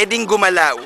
pwedeng gumalaw.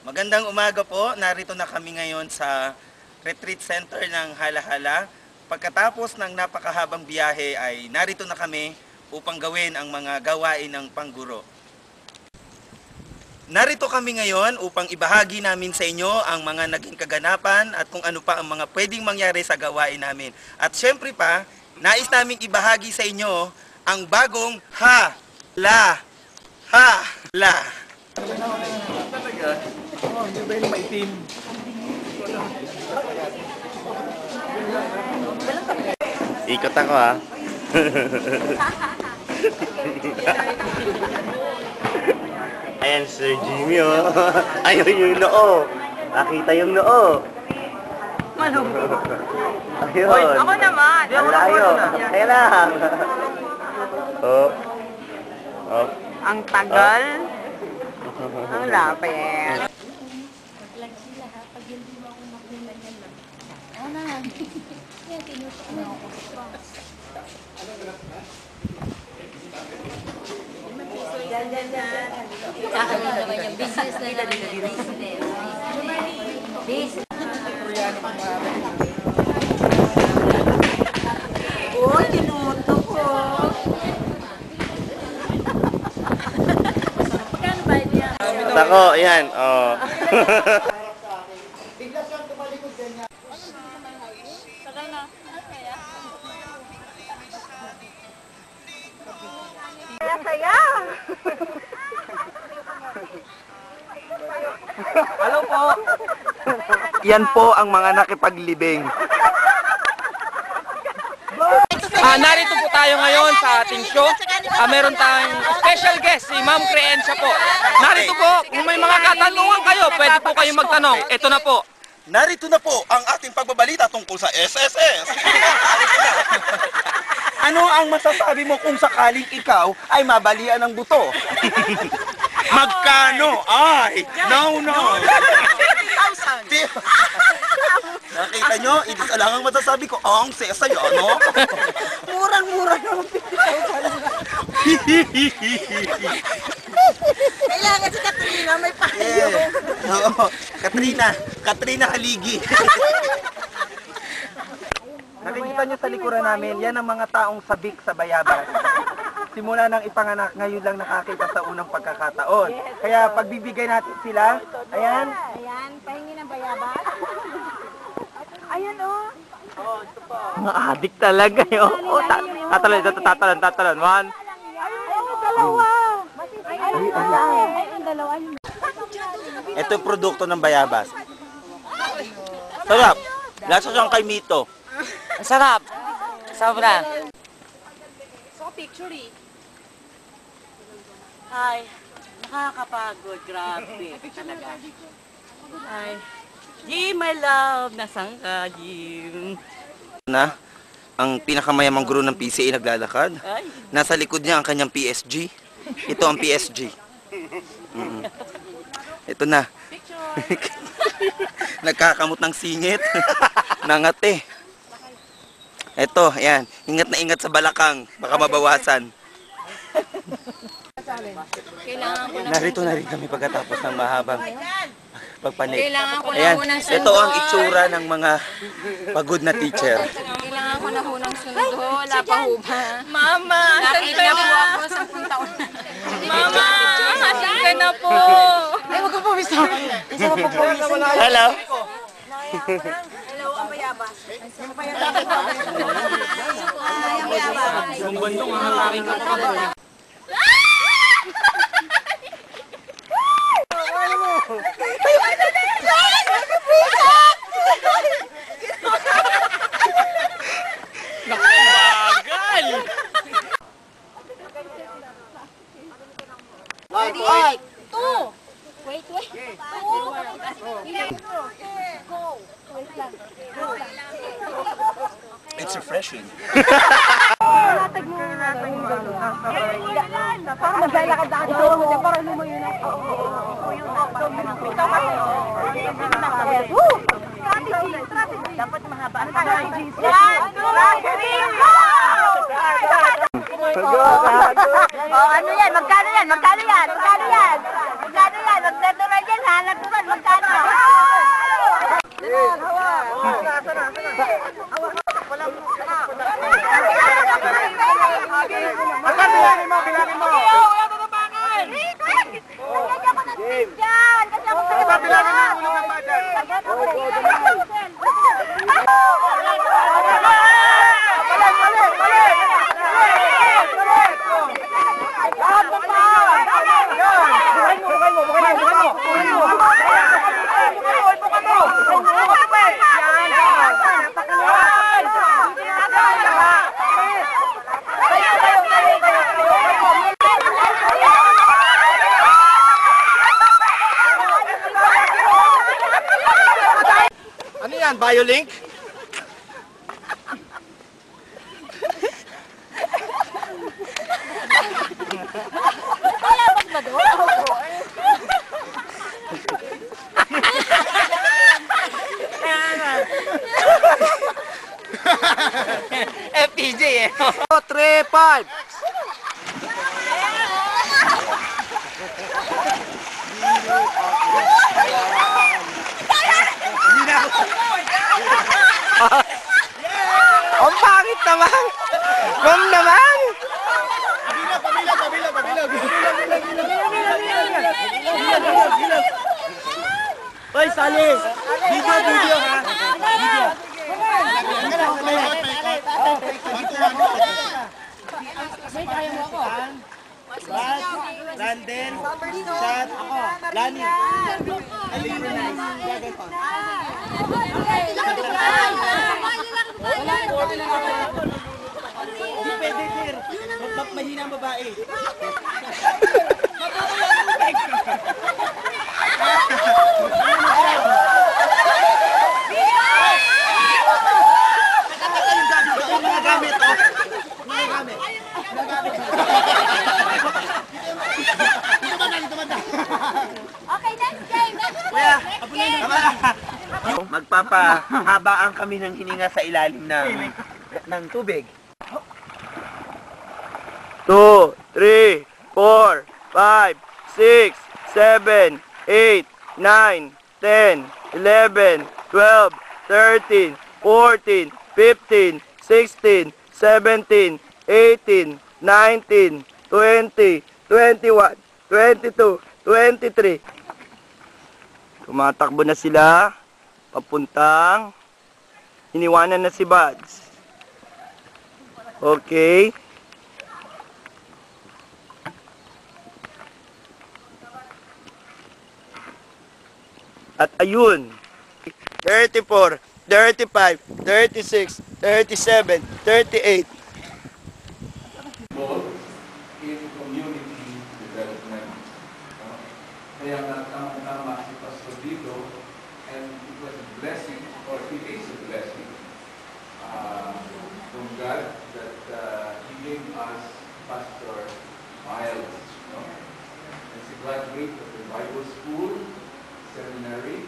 Magandang umaga po. Narito na kami ngayon sa retreat center ng Hala-Hala. Pagkatapos ng napakahabang biyahe ay narito na kami upang gawin ang mga gawain ng pangguro. Narito kami ngayon upang ibahagi namin sa inyo ang mga naging kaganapan at kung ano pa ang mga pwedeng mangyari sa gawain namin. At syempre pa, nais naming ibahagi sa inyo ang bagong Ha-La-Ha-La. Oh, hindi ba yung maitim? Ikot ako ha. Ayan Sir Jimmy oh. Ayun yung noo. Nakita yung noo. Ano? Ayun. Hoy, ako naman. Ang layo. Kaya lang. Oh. Oh. Ang tagal. Ang lapit. Mag-vlog sila ha, pag hindi mo ako makita niyan lang. Oo na. Kaya tinutok na ako. Kakano naman yung business na naman yung business. Business. Oh, tinutok ko. Magkano ba niya? Tako, yan. Oh. Saya. Hello po! Yan po ang mga nakipaglibing. Narito po tayo ngayon sa ating show. Meron tayong special guest, si Ma'am Creencia po. Narito po, kung may mga katanungan kayo, pwede po kayong magtanong. Ito na po. Narito na po ang ating pagbabalita tungkol sa SSS. Ano ang masasabi mo kung sakaling ikaw ay mabalian ng buto? Magkano? Ay! No! 50,000. Nakita nyo? Itis lang ang masasabi ko. Ang sa'yo, no? Murang-mura naman 50,000. Kailangan si Katrina may payo. Oo. Katrina Haligi. Nakikita nyo sa likuran namin, yan ang mga taong sabik sa bayabas. Simula nang ipanganak, ngayon lang nakakita sa unang pagkakataon. Kaya pagbibigay natin sila, ayan. Ayan, pahingi ng bayabas. Ayan o. Mga adik talaga yun. Tatalon. One. Dalawa. Ay, ang dalawa. Ito yung produkto ng bayabas. Sarap. Lasa siyang kay Mito. Ang sarap. Sobra. So, picture eh. Ay, nakakapagod. Grabe. Talaga. Ay. Jim, my love. Nasaan ka, Jim? Na, ang pinakamayamang guro ng PCA naglalakad. Ay. Nasa likod niya ang kanyang PSG. Ito ang PSG. Ito na. Picture. Nagkakamot ng singit. Nangate. Ito, ayan. Ingat na ingat sa balakang. Baka mabawasan. Kailangan ko na. Narito na rin kami pagkatapos ng mahabang pagpanik. Kailangan ko na Ayan, unang ito ang itsura ng mga pagod na teacher. Kailangan ko na hunang sundo. Wala pa ho ba? Mama, asan Nakita ka po na? ako 10 taon na. Mama, asan ka na po? Ay, huwag ka pumisa. Isa ka pumisa. Hello? Hello, ang bayabas. Yung bandong hahatakin ka pa ba? Bagal! Ay, two. Wait. Two. Go. Wait lang. It's refreshing. Latag mo na yung gano'n. Parang maglalakad na ako. Parang lumayo na ako. Strategy. Dapat mahaba. Ano Strategy. Strategy. Oh, ano yan? Magkano yan? BioLink. Mayabas ba doon? FPJ eh. 3, 5. Ang pangit naman! Ma'am naman! Hoy, Sally! Video ha! Landen, shot, ako, Lani. Hindi pwede, sir. Mahina ang babae. Okay, next game. Kuya, magpapahabaan kami ng hininga sa ilalim ng tubig. 2, 3, 4, 5, 6, 7, 8, 9, 10, 11, 12, 13, 14, 15, 16, 17, 18, 19, 20, 21, 22, 23. Tumatakbo na sila papuntang iniwanan na si Buds. Okay. At ayun, 34, 35, 36, 37, 38. In community development. Kaya nga tama-tama si Pastor dito, and it was a blessing, or it is a blessing from God that He gave us Pastor Miles. No? And she graduated of the Bible School, seminary,